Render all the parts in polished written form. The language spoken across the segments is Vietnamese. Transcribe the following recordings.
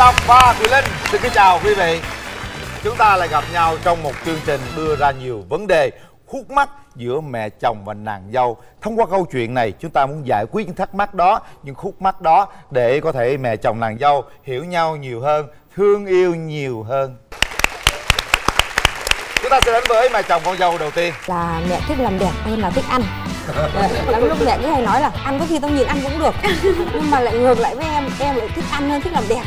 Lộc và Thùy Linh xin kính chào quý vị. Chúng ta lại gặp nhau trong một chương trình đưa ra nhiều vấn đề khúc mắc giữa mẹ chồng và nàng dâu. Thông qua câu chuyện này, chúng ta muốn giải quyết những thắc mắc đó, những khúc mắc đó, để có thể mẹ chồng nàng dâu hiểu nhau nhiều hơn, thương yêu nhiều hơn. Chúng ta sẽ đến với mẹ chồng con dâu đầu tiên. Là mẹ thích làm đẹp hơn là thích ăn. Lắm lúc mẹ cứ hay nói là ăn có khi tao nhìn ăn cũng được, nhưng mà lại ngược lại với em lại thích ăn hơn thích làm đẹp.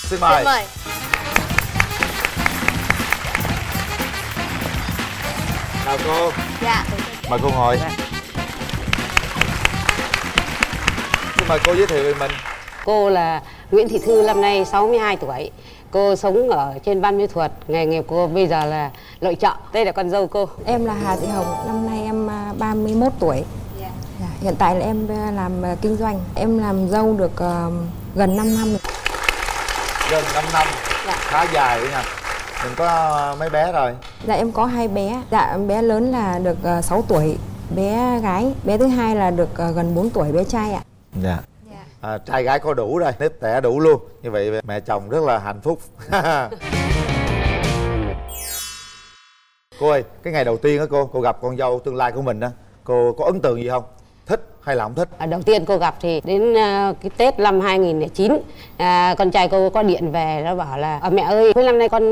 Xin mời. Chào cô. Dạ. Mời cô ngồi. Xin mời cô giới thiệu về mình. Cô là Nguyễn Thị Thư, năm nay 62 tuổi. Cô sống ở trên Ban Mỹ Thuật. Nghề nghiệp cô bây giờ là nội trợ. Đây là con dâu cô. Em là Hà Thị Hồng, năm nay em 31 tuổi. Dạ, hiện tại là em làm kinh doanh. Em làm dâu được gần 5 năm. Gần 5 năm. Dạ. Khá dài đấy nha. Mình có mấy bé rồi? Dạ em có 2 bé. Dạ bé lớn là được 6 tuổi, bé gái. Bé thứ hai là được gần 4 tuổi, bé trai ạ. Dạ. Trai gái có đủ rồi, nếp tẻ đủ luôn. Như vậy mẹ chồng rất là hạnh phúc. Cô ơi, cái ngày đầu tiên á cô gặp con dâu tương lai của mình á, cô có ấn tượng gì không? Thích hay là không thích? Đầu tiên cô gặp thì đến cái Tết năm 2009, con trai cô có điện về, nó bảo là mẹ ơi, cuối năm nay con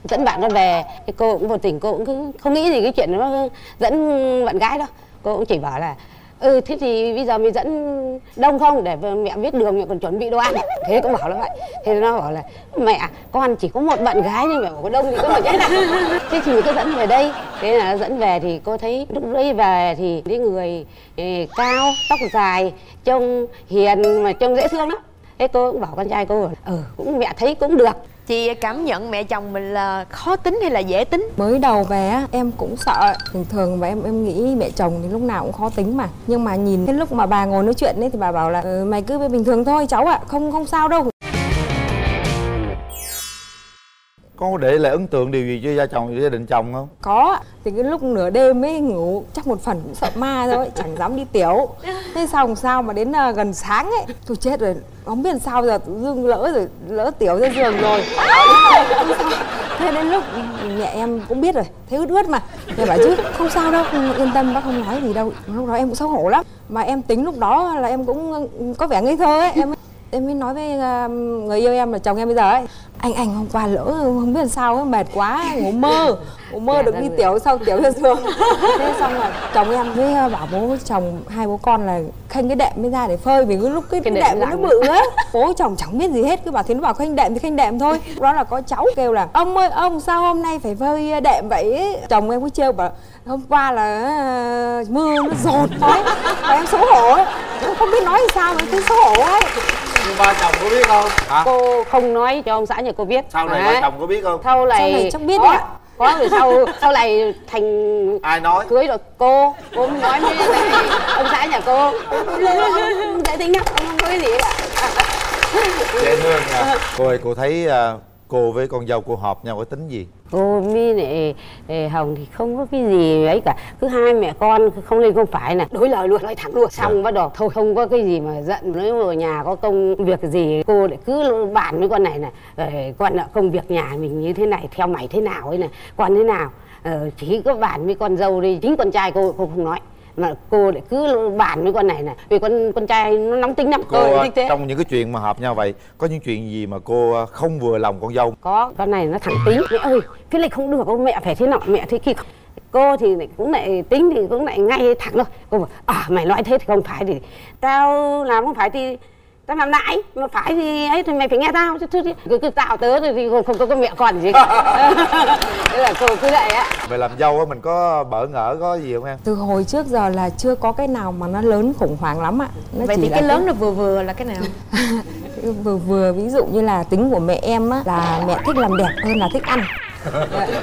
dẫn bạn con về. Thì cô cũng vô tình, cô cũng cứ không nghĩ gì cái chuyện nó dẫn bạn gái đâu. Cô cũng chỉ bảo là thế thì bây giờ mình dẫn đông không để mẹ biết đường, mẹ còn chuẩn bị đồ ăn. Thế cũng bảo là vậy. Thế nó bảo là mẹ, con chỉ có một bạn gái nhưng mẹ bảo có đông thì có một cái nào. Thế thì mình cứ dẫn về đây. Thế là dẫn về thì cô thấy lúc đấy về thì cái người cao, tóc dài, trông hiền mà trông dễ thương lắm. Thế cô cũng bảo con trai cô cũng mẹ thấy cũng được. Chị cảm nhận mẹ chồng mình là khó tính hay là dễ tính? Mới đầu về á, em cũng sợ. Thường và em nghĩ mẹ chồng thì lúc nào cũng khó tính mà. Nhưng mà nhìn cái lúc mà bà ngồi nói chuyện ấy thì bà bảo là mày cứ bình thường thôi cháu ạ, không sao đâu. Có để lại ấn tượng điều gì cho gia đình chồng không? Có. Thì cái lúc nửa đêm ấy ngủ chắc một phần cũng sợ ma thôi, chẳng dám đi tiểu. Thế xong sao mà đến gần sáng ấy, tôi chết rồi, không biết sao giờ tự dưng lỡ tiểu ra giường rồi. Thế đến lúc mẹ em cũng biết rồi, thấy ướt mà, mẹ bảo chứ không sao đâu, yên tâm bác không nói gì đâu. Lúc đó em cũng xấu hổ lắm, mà em tính lúc đó là em cũng có vẻ ngây thơ ấy. Em mới nói với người yêu em là chồng em bây giờ ấy, anh hôm qua lỡ không biết làm sao ấy, mệt quá ngủ mơ được đi tiểu, sau tiểu ra giường. Thế xong là chồng em mới bảo bố chồng, hai bố con là khênh cái đệm mới ra để phơi, vì cái lúc cái đệm nó bự á. Bố chồng chẳng biết gì hết, cứ bảo thế, nó bảo khênh đệm thì khênh đệm thôi. Lúc đó là có cháu kêu là ông ơi ông sao hôm nay phải phơi đệm vậy ấy? Chồng em cứ trêu bảo hôm qua là mưa nó dồn thôi. Và em xấu hổ ấy, không biết nói sao mà cứ xấu hổ ấy. Nhưng ba chồng có biết không? Hả? Cô không nói cho ông xã nhà cô biết. Sau này ba chồng có biết không? Sau này chắc biết ạ. Có rồi sau này thành ai nói? Cưới rồi cô mới nói với ông xã nhà cô. Dễ tính lắm, không có cái gì cả. Dễ thương nha. Cô ơi, cô thấy cô với con dâu cô hợp nhau cái tính gì? Cô My này Hồng thì không có cái gì ấy cả, cứ hai mẹ con không lên không phải là đối lời luôn, nói thẳng luôn. Xong bắt đầu thôi, không có cái gì mà giận. Nếu ở nhà có công việc gì cô lại cứ bàn với con này con nợ công việc nhà mình như thế này, theo mày thế nào ấy này, con thế nào. Chỉ có bàn với con dâu đi, chính con trai cô không nói, mà cô lại cứ bàn với con này vì con trai nó nóng tính lắm. Cô trong những cái chuyện mà hợp nhau vậy, có những chuyện gì mà cô không vừa lòng con dâu? Có, con này nó thẳng tính. Mẹ ơi, cái này không được, mẹ phải thế nọ, mẹ thế kia. Cô thì cũng lại tính thì cũng lại ngay thẳng thôi. Cô bảo mày nói thế thì không phải thì tao làm, không phải thì tao làm lại, mà phải thì ấy thì mày phải nghe tao chứ cứ tạo tớ thì không có mẹ con gì cả. Thế là cô cứ vậy á. Về làm dâu á, mình có bỡ ngỡ có gì không em? Từ hồi trước giờ là chưa có cái nào mà nó lớn khủng hoảng lắm ạ. Vậy thì cái lớn nó vừa là cái nào? vừa ví dụ như là tính của mẹ em á, là mẹ thích làm đẹp hơn là thích ăn.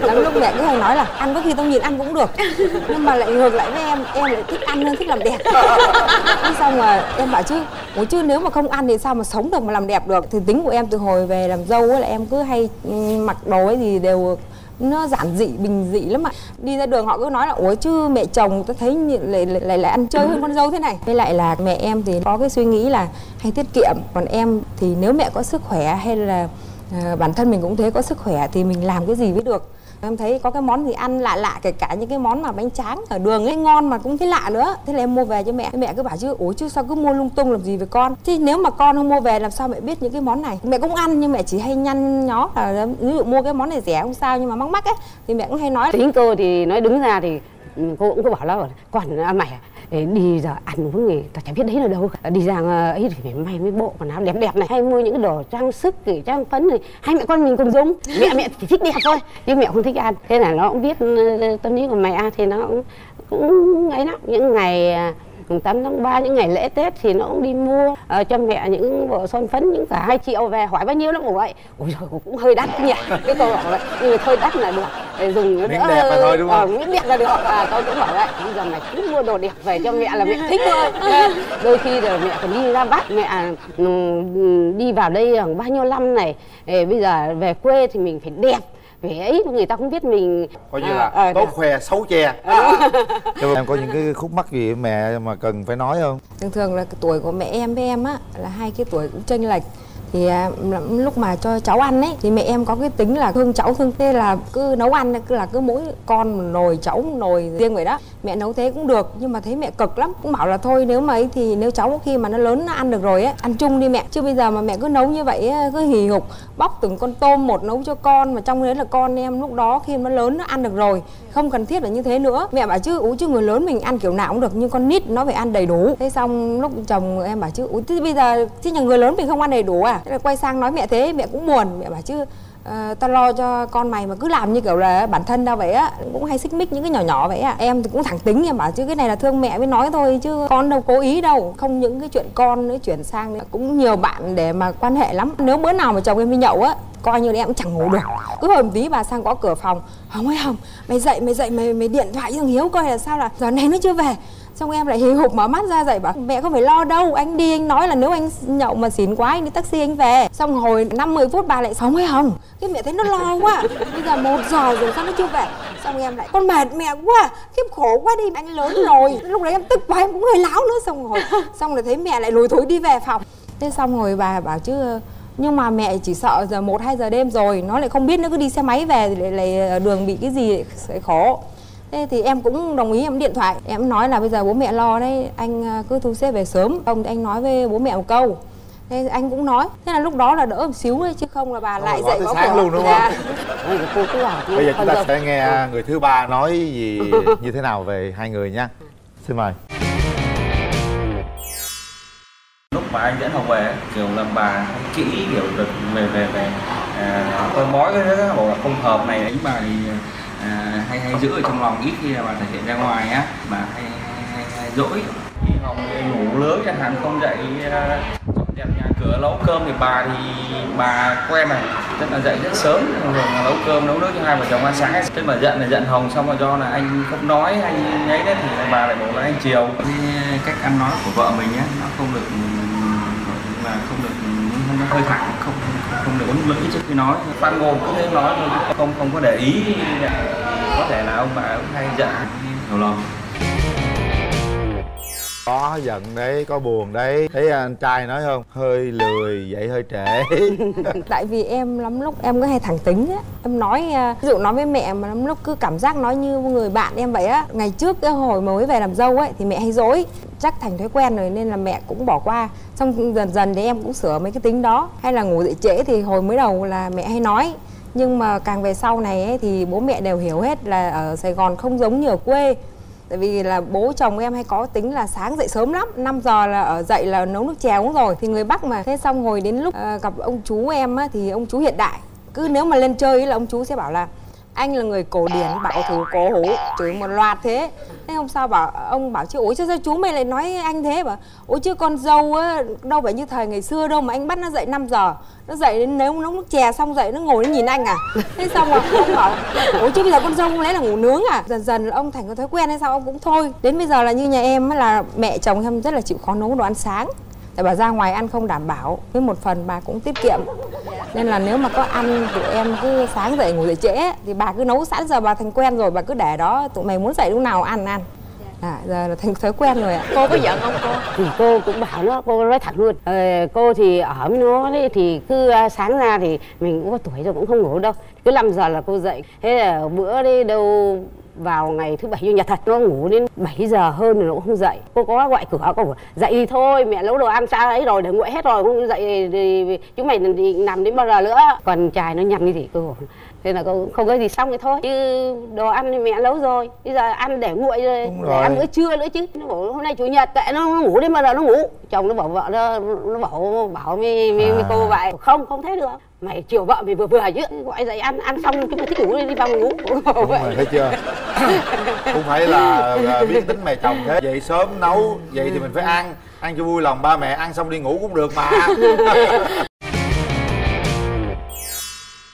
Lắm lúc mẹ cứ hay nói là ăn có khi tao nhìn ăn cũng được, nhưng mà lại ngược lại với em lại thích ăn hơn thích làm đẹp. Thế xong rồi em bảo chứ nếu mà không ăn thì sao mà sống được mà làm đẹp được. Thì tính của em từ hồi về làm dâu ấy là em cứ hay mặc đồ ấy gì đều nó giản dị bình dị lắm ạ. Đi ra đường họ cứ nói là ủa chứ mẹ chồng tôi thấy lại ăn chơi hơn con dâu thế này. Với lại là mẹ em thì có cái suy nghĩ là hay tiết kiệm, còn em thì nếu mẹ có sức khỏe hay là bản thân mình cũng thế, có sức khỏe thì mình làm cái gì mới được. Em thấy có cái món gì ăn lạ lạ, kể cả những cái món mà bánh tráng ở đường ấy ngon mà cũng thấy lạ nữa. Thế là em mua về cho mẹ. Mẹ cứ bảo chứ ủa chứ sao cứ mua lung tung làm gì với con. Chứ nếu mà con không mua về làm sao mẹ biết những cái món này. Mẹ cũng ăn nhưng mẹ chỉ hay nhăn nhó là ví dụ mua cái món này rẻ không sao nhưng mà mắc mắc ấy thì mẹ cũng hay nói. Tính cô thì nói đứng ra thì cô cũng có bảo là còn mày đi giờ ăn uống gì tao chả biết đấy là đâu. Đi ra ấy thì phải may mấy bộ quần áo đẹp đẹp này, hay mua những cái đồ trang sức trang phấn này, hai mẹ con mình cùng dùng. Mẹ chỉ thích đẹp thôi nhưng mẹ không thích ăn. Thế là nó cũng biết tâm lý của mẹ thì nó cũng ấy lắm. Những ngày 8 tháng 3, những ngày lễ Tết thì nó cũng đi mua cho mẹ những bộ son phấn, những cả 2 triệu về, hỏi bao nhiêu lắm. Ủa vậy ôi trời cũng hơi đắt nhỉ. Cái câu bảo vậy nhưng mà thôi đắt là được để dùng nó miếng đẹp là thôi đúng không? Miếng đẹp là được. Tôi cũng bảo vậy bây giờ mày cứ mua đồ đẹp về cho mẹ là mẹ thích thôi. Đôi khi rồi mẹ còn đi ra Bắc, mẹ đi vào đây khoảng bao nhiêu năm này, bây giờ về quê thì mình phải đẹp vì ấy người ta không biết mình coi như là tốt khoe xấu che. Em có những cái khúc mắc gì với mẹ mà cần phải nói không? Thường thường là cái tuổi của mẹ em với em á là hai cái tuổi cũng chênh lệch. Thì lúc mà cho cháu ăn ấy thì mẹ em có cái tính là thương cháu thương tê, là cứ nấu ăn cứ mỗi con một nồi, cháu một nồi riêng vậy đó. Mẹ nấu thế cũng được nhưng mà thấy mẹ cực lắm, cũng bảo là thôi nếu mà ấy thì nếu cháu khi mà nó lớn nó ăn được rồi ấy, ăn chung đi mẹ, chứ bây giờ mà mẹ cứ nấu như vậy ấy, cứ hì hục bóc từng con tôm một nấu cho con, mà trong đấy là con em lúc đó khi nó lớn nó ăn được rồi, không cần thiết là như thế nữa. Mẹ bảo chứ chứ người lớn mình ăn kiểu nào cũng được nhưng con nít nó phải ăn đầy đủ. Thế xong lúc chồng em bảo chứ thế bây giờ chứ nhà người lớn mình không ăn đầy đủ à? Thế là quay sang nói mẹ thế, mẹ cũng buồn. Mẹ bảo chứ tao lo cho con mày mà cứ làm như kiểu là bản thân tao vậy á, cũng hay xích mích những cái nhỏ nhỏ vậy à. Em thì cũng thẳng tính, em bảo chứ cái này là thương mẹ mới nói thôi chứ con đâu cố ý đâu. Không những cái chuyện con nữa, chuyển sang cũng nhiều bạn để mà quan hệ lắm. Nếu bữa nào mà chồng em đi nhậu á, coi như em cũng chẳng ngủ được. Cứ hồi một tí bà sang gõ cửa phòng, Hồng ơi Hồng, mày dậy mày điện thoại cho thằng Hiếu coi là sao, là giờ này nó chưa về. Xong em lại hì hục mở mắt ra dậy bảo mẹ không phải lo đâu, anh đi anh nói là nếu anh nhậu mà xỉn quá anh đi taxi anh về. Xong hồi 5-10 phút bà lại Hồng ơi Hồng, cái mẹ thấy nó lo quá, bây giờ 1 giờ rồi sao nó chưa về. Xong em lại con mệt mẹ quá, khiếp khổ quá đi, anh lớn rồi. Lúc đấy em tức quá em cũng hơi láo nữa. Xong rồi thấy mẹ lại lùi thối đi về phòng. Thế xong rồi bà bảo chứ nhưng mà mẹ chỉ sợ giờ 1-2 giờ đêm rồi nó lại không biết, nó cứ đi xe máy về thì lại đường bị cái gì sẽ khổ. Thế thì em cũng đồng ý, em điện thoại em nói là bây giờ bố mẹ lo đấy, anh cứ thu xếp về sớm, không thì anh nói với bố mẹ một câu. Thế anh cũng nói, thế là lúc đó là đỡ một xíu đấy, chứ không là bà lại dậy có sáng luôn đúng không? Bây giờ chúng ta sẽ nghe người thứ ba nói gì như thế nào về hai người nha. Xin mời. Lúc mà anh dẫn Hồng về kiểu là bà kỹ kiểu được về tôi nói cái đó bảo là không hợp này, đánh bà thì hay giữ ở trong lòng, ít khi là bà thể hiện ra ngoài á, bà hay dỗi. Khi Hồng ngủ lớn chẳng hạn không dậy dọn dẹp nhà cửa nấu cơm thì bà quen này, tức là dậy rất sớm rồi mà nấu cơm nấu nước cho hai vợ chồng ăn sáng. Tức là giận Hồng xong rồi do là anh không nói anh ấy đấy thì bà lại bảo là anh chiều. Cái cách ăn nói của vợ mình á nó không được nó hơi thẳng, không được uốn lưỡi trước khi nói, phan ngôn cứ thế nói thôi, không có để ý. Có thể là ông bà cũng hay giận nhiều lắm. Có giận đấy, có buồn đấy. Thấy anh trai nói không, hơi lười dậy hơi trễ. Tại vì em lắm lúc em cứ hay thẳng tính á, em nói ví dụ nói với mẹ mà lắm lúc cứ cảm giác nói như người bạn em vậy á. Ngày trước cái hồi mới về làm dâu ấy thì mẹ hay dối, chắc thành thói quen rồi nên là mẹ cũng bỏ qua. Xong dần dần thì em cũng sửa mấy cái tính đó. Hay là ngủ dậy trễ thì hồi mới đầu là mẹ hay nói, nhưng mà càng về sau này ấy, thì bố mẹ đều hiểu hết là ở Sài Gòn không giống như ở quê. Tại vì là bố chồng em hay có tính là sáng dậy sớm lắm, 5 giờ là ở dậy là nấu nước chè uống rồi. Thì người Bắc mà. Thế xong hồi đến lúc gặp ông chú em á, thì ông chú hiện đại. Cứ nếu mà lên chơi ấy là ông chú sẽ bảo là anh là người cổ điển, bảo thủ cổ hủ, chửi một loạt thế. Thế hôm sau ông bảo chứ ủa sao chú mày lại nói anh thế, bảo ủa chứ con dâu á đâu phải như thời ngày xưa đâu mà anh bắt nó dậy 5 giờ, nó dậy đến nấu nước chè xong dậy nó ngồi nó nhìn anh à. Thế xong rồi ông bảo ủa chứ bây giờ con dâu không lẽ là ngủ nướng à. Dần dần ông thành cái thói quen hay sao ông cũng thôi. Đến bây giờ là như nhà em là mẹ chồng em rất là chịu khó nấu đồ ăn sáng, tại bà ra ngoài ăn không đảm bảo, với một phần bà cũng tiết kiệm. Nên là nếu mà có ăn tụi em cứ sáng dậy ngủ dậy trễ thì bà cứ nấu sẵn, giờ bà thành quen rồi, bà cứ để đó, tụi mày muốn dậy lúc nào ăn. Giờ là thành thói quen rồi ạ. Cô có giận không cô? Thì cô cũng bảo nó, cô nói thẳng luôn. Cô thì ở với nó đấy, thì cứ sáng ra thì mình cũng có tuổi rồi cũng không ngủ đâu. Cứ 5 giờ là cô dậy. Thế là bữa đi đâu vào ngày thứ 7 chủ nhật thật, nó ngủ đến 7 giờ hơn rồi nó cũng không dậy. Cô có gọi cửa, cô bảo dậy đi thôi, mẹ nấu đồ ăn xa ấy rồi, để nguội hết rồi, không dậy thì chúng mày đi nằm đến bao giờ nữa. Còn trai nó nhăn như thì cô bảo, thế là cô không có gì xong thì thôi, chứ đồ ăn thì mẹ nấu rồi, bây giờ ăn để nguội rồi, để ăn bữa trưa nữa chứ. Nó bảo hôm nay chủ nhật kệ nó ngủ đến bao giờ nó ngủ. Chồng nó bảo vợ nó bảo với cô vậy. Không thế được, mày chiều vợ mày vừa chứ, gọi dậy ăn xong chúng mày thích ngủ đi vào ngủ. Đúng rồi, thấy chưa? Không phải là biết tính mẹ chồng thế. Dậy sớm nấu, vậy thì mình phải ăn cho vui lòng ba mẹ, ăn xong đi ngủ cũng được mà.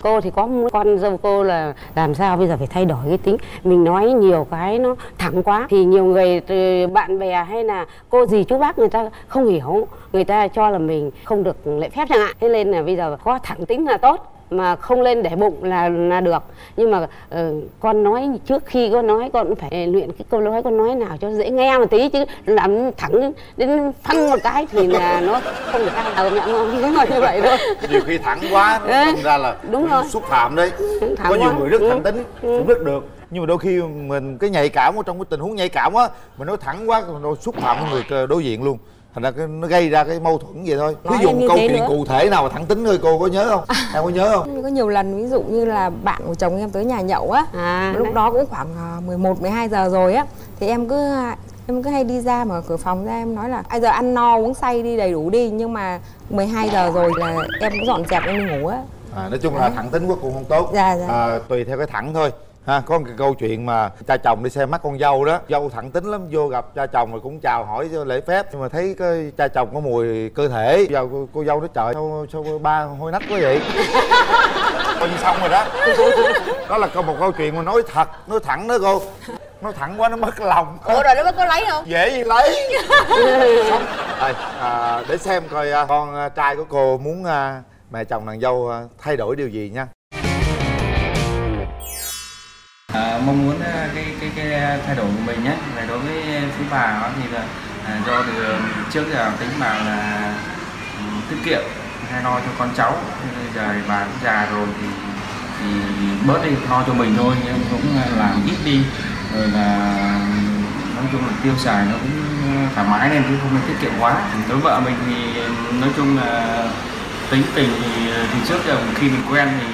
Cô thì có con dâu cô là làm sao bây giờ phải thay đổi cái tính. Mình nói nhiều cái nó thẳng quá thì nhiều người bạn bè hay là cô dì chú bác người ta không hiểu, người ta cho là mình không được lễ phép chẳng hạn. Thế nên là bây giờ có thẳng tính là tốt, mà không lên để bụng là được. Nhưng mà con nói trước khi con nói con cũng phải luyện cái câu nói, con nói nào cho dễ nghe một tí, chứ làm thẳng đến phăng một cái thì là nó không được ai mẹ không nói như vậy thôi. Nhiều khi thẳng quá thành ra là đúng rồi, xúc phạm đấy. Có nhiều người rất thẳng tính cũng rất được, nhưng mà đôi khi mình cái nhạy cảm ở trong cái tình huống nhạy cảm á, mình nói thẳng quá nó xúc phạm người đối diện luôn, thành ra nó gây ra cái mâu thuẫn vậy thôi. Ví dụ câu chuyện cụ thể nào mà thẳng tính thôi, cô có nhớ không? Em có nhớ không? Có nhiều lần ví dụ như là bạn của chồng em tới nhà nhậu á, lúc đó cũng khoảng 11-12 giờ rồi á, thì em cứ hay đi ra mở cửa phòng ra, em nói là bây giờ ăn no uống say đi đầy đủ đi, nhưng mà 12 giờ rồi là em cũng dọn dẹp em đi ngủ á. Nói chung là thẳng tính quá cũng không tốt. Tùy theo cái thẳng thôi. Có một cái câu chuyện mà cha chồng đi xem mắt con dâu đó, dâu thẳng tính lắm, vô gặp cha chồng rồi cũng chào hỏi cho lễ phép, nhưng mà thấy cái cha chồng có mùi cơ thể, giờ cô dâu nó trời sao ba hôi nách quá vậy. Coi như xong rồi đó. Đó là một câu chuyện mà nói thật, nói thẳng đó cô. Nói thẳng quá nó mất lòng. Ủa rồi nó có lấy không? Dễ gì lấy. Xong. Để xem coi con trai của cô muốn mẹ chồng nàng dâu thay đổi điều gì nha. Mong muốn cái thay đổi của mình nhé, về đối với phía bà đó thì là do từ trước giờ tính bà là tiết kiệm hay lo cho con cháu, bây giờ bà cũng già rồi thì bớt đi lo cho mình thôi, nhưng cũng làm ít đi, rồi là nói chung là tiêu xài nó cũng thoải mái lên chứ không nên tiết kiệm quá. Đối với vợ mình thì nói chung là tính tình thì trước giờ khi mình quen thì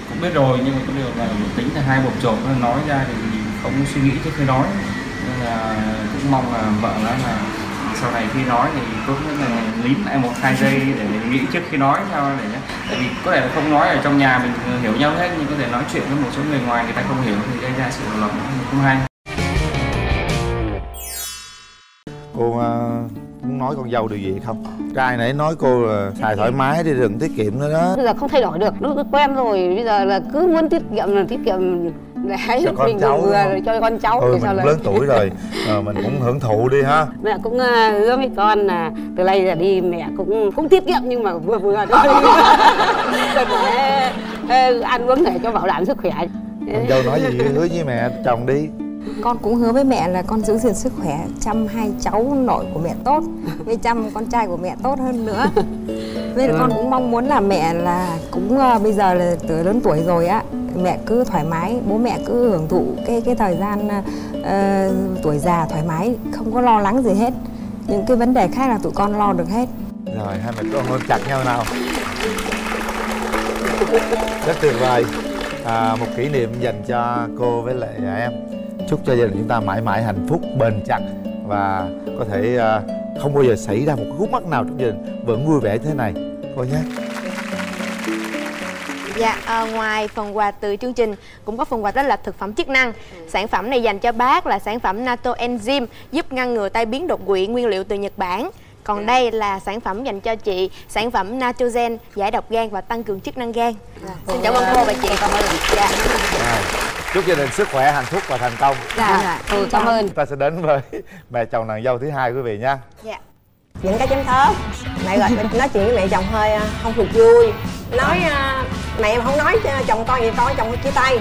cũng biết rồi, nhưng mà có điều là tính là hai bộp chộp, nói ra thì không suy nghĩ trước khi nói, nên là cũng mong là vợ nói là sau này khi nói thì tốt nhất là nín lại 1-2 giây để nghĩ trước khi nói, sao để tại vì có thể là không nói ở trong nhà mình hiểu nhau hết, nhưng có thể nói chuyện với một số người ngoài người ta không hiểu thì gây ra sự hiểu lầm không hay. Cô muốn nói con dâu điều gì không? Trai nãy nói cô là xài thoải mái đi, đừng tiết kiệm nữa đó. Bây giờ không thay đổi được, nó cứ quen rồi, bây giờ là cứ muốn tiết kiệm để cho con mình cháu vừa cho con cháu. Mình sao lớn tuổi rồi, mình cũng hưởng thụ đi ha. Mẹ cũng hứa với con là từ nay giờ đi mẹ cũng tiết kiệm, nhưng mà vừa thôi. Để ăn uống để cho bảo đảm sức khỏe. Con dâu nói gì hứa với mẹ chồng đi. Con cũng hứa với mẹ là con giữ gìn sức khỏe, chăm hai cháu nội của mẹ tốt, với chăm con trai của mẹ tốt hơn nữa. Với con cũng mong muốn là mẹ là cũng bây giờ là từ lớn tuổi rồi á, mẹ cứ thoải mái, bố mẹ cứ hưởng thụ cái thời gian tuổi già thoải mái, không có lo lắng gì hết. Những cái vấn đề khác là tụi con lo được hết. Rồi hai mẹ con ôm chặt nhau nào. Rất tuyệt vời. Một kỷ niệm dành cho cô với lại em. Chúc cho gia đình chúng ta mãi mãi hạnh phúc, bền chặt và có thể không bao giờ xảy ra một cái khúc mắc nào trong gia đình, vẫn vui vẻ thế này cô nhé. Dạ, ngoài phần quà từ chương trình cũng có phần quà đó là thực phẩm chức năng. Sản phẩm này dành cho bác là sản phẩm Natto Enzyme, giúp ngăn ngừa tai biến đột quỵ, nguyên liệu từ Nhật Bản. Còn đây là sản phẩm dành cho chị, sản phẩm Natrogen, giải độc gan và tăng cường chức năng gan. Xin cảm ơn cô và chị. Cảm ơn. Dạ. Chúc gia đình sức khỏe, hạnh phúc và thành công. Dạ. Cảm ơn. Ta sẽ đến với mẹ chồng nàng dâu thứ hai quý vị nha. Dạ. Những cái chấm thớt. Mẹ gọi nói chuyện với mẹ chồng hơi không được vui. nói mẹ em không nói chồng con gì con chồng chia tay.